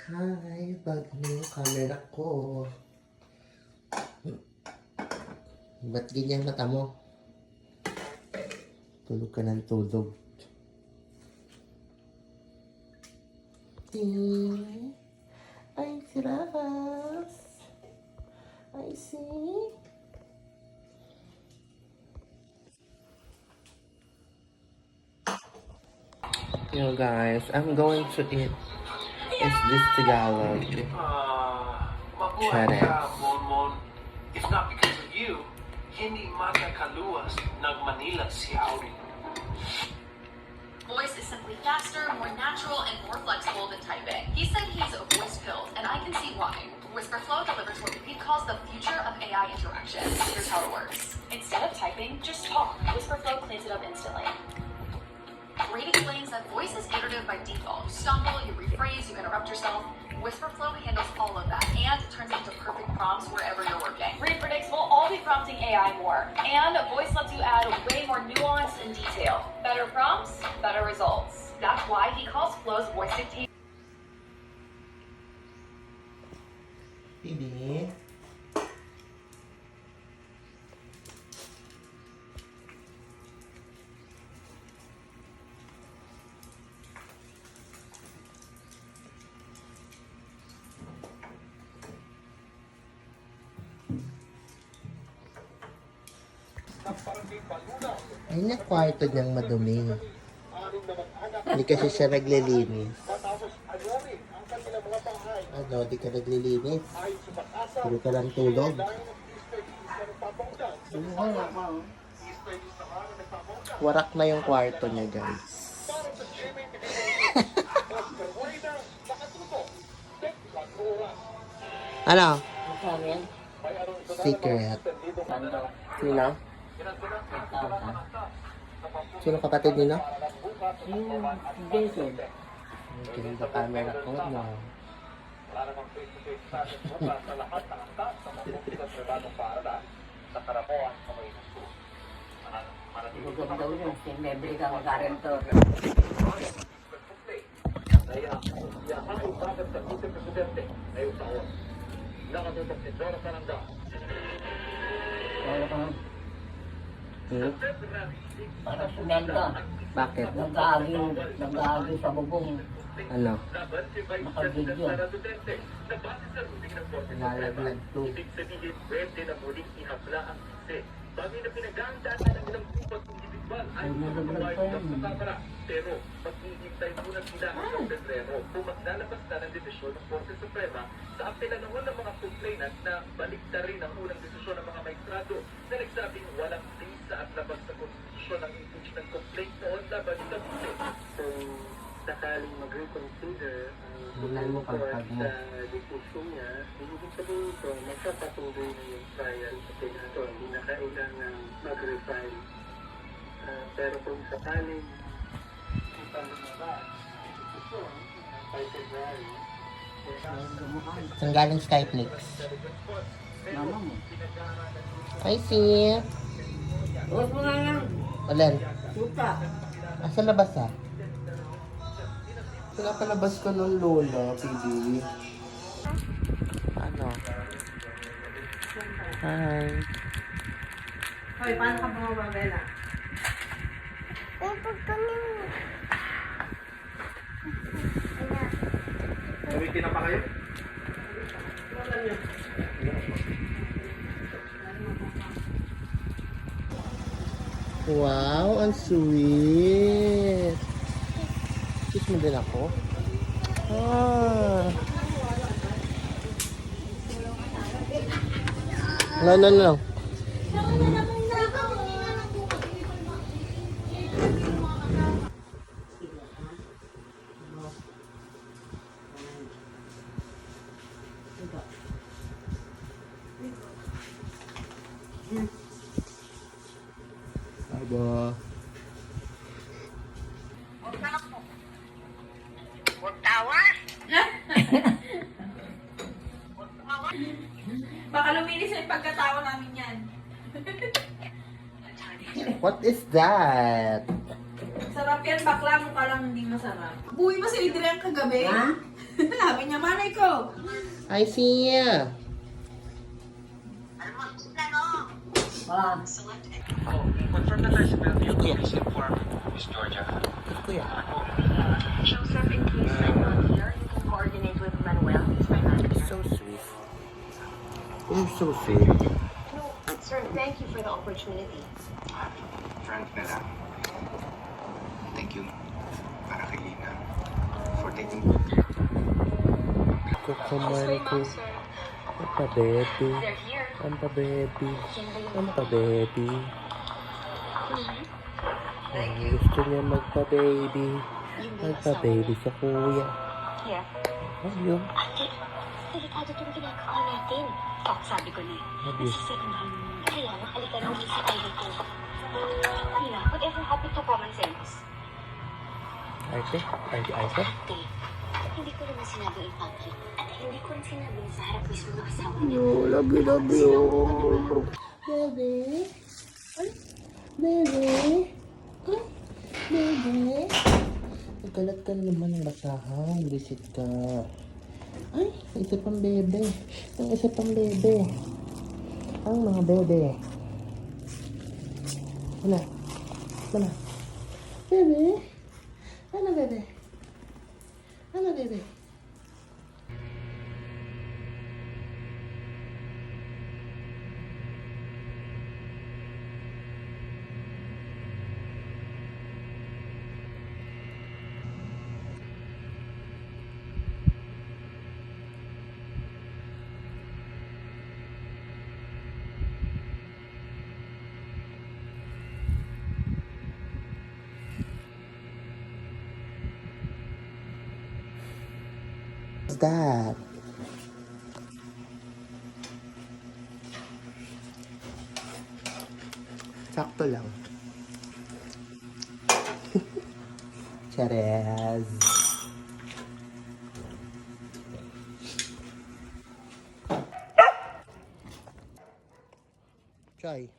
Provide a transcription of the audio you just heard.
Hi, bago na yung camera ko. Ba't ganyan mata mo? Tulog ka ng tulog. Ay, si Ras. I see. You guys, I'm going to eat. Is this Tagalog? Mabuhay ka, Monmon. If not because of you, hindi magkakaluwas ng Manila si Audi. Voice is simply faster, more natural, and more flexible than typing. He said he's a voice build, and I can see why. Whisperflow delivers what he calls the future of AI interaction. Here's how it works. Instead of typing, just talk. Whisperflow cleans it up instantly. Reid explains that voice is iterative by default. You stumble, you rephrase, you interrupt yourself. Whisperflow handles all of that and turns it into perfect prompts wherever you're working. Reid predicts we'll all be prompting AI more, and voice lets you add way more nuance and detail. Better prompts, better results. That's why he calls Flow's voice dictation. Bibi. Ay, na kwarto niyang madumi. Hindi kasi siya naglilinis. Ano, di ka naglilinis? Puro ka lang tulog. Warak na yung kwarto niya, guys. Ano? Secret. Sino? Sino kapatid nino? Jason. Ganda camera ko, no? Bugod daw yun. Sinibre ka mag-arento. Para sumento. Bakit? Nag-aagi sa bubong. Ano? Nakabidyo. Nalaglag to. Ay, nalaglag pa yun. Pero maghihintay muna sila hanggang Pebrero kung maglalabas na ng desisyon ng Korte Suprema sa apelanahon ng mga complainant na balikta rin ang unang desisyon ng mga maestrado na nagsabing walang bisa at labas sa konstitusyon ng impeachment complaint noon laban sa Duterte. So, sakaling mag-reconsider ang mo pagpag mo. sa desisyon niya, ibig sabihin ito, magpapatuloy na yung trial sa Senado. Hindi na kailangan mag-refile. Pero kung sakaling Saan galing Skyflix? Mama mo. I see. Huwag mo nga lang. Alin? Suka. Asa labas ah? Pinapalabas ko nung lola, PB. Ano? Hi. Hoy, paano ka bumababela? Umitin na pa kayo? Wow, ang sweet. Kiss mo din ako? Ah. No, no, no. Aba. Baka luminis na yung pagkatawa namin yan. What is that? Sarap yan, bakla. Mukha lang hindi masarap. Buhay mo si Adrian kagabi. Ha? Sabi niya, manay ko. I see ya. Ah, Oh, confirm na tayo sa Bellevue. Please inform Miss Georgia. Kuya. Joseph, in case I'm not here, you can coordinate with Manuel. He's my manager. So sweet. You're so sweet. No, sir, thank you for the opportunity. Frank na lang. Thank you para kay Lina for taking good care. Kukuman ko. Ang pa-baby. They're here. Ang pa-baby. Yan ba yung Ang pa-baby. Ang gusto niya magpa-baby. Magpa-baby sa kuya. Yeah. Ayun. Ate, delikado itong ginagawa natin. Oh, sabi ko na eh. Ayun. Nasa second hand. Kailangan halikan mo si Ivy ko. Kaya, whatever happened to common sense? Arte? Arte? Ate, hindi ko naman sinabi in public. At hindi ko rin sinabi sa harap mismo ng asawa niyo. Love you. Baby? Ay, baby? Ay, baby? Nagkalat ka naman ng basahan. Visit ka. Ay, isa pang bebe. Ang isa pang bebe. Ang mga bebe. Wala. Wala. Bebe? Ano bebe? Ano bebe? What's that? Sakto lang. Charez. Chai.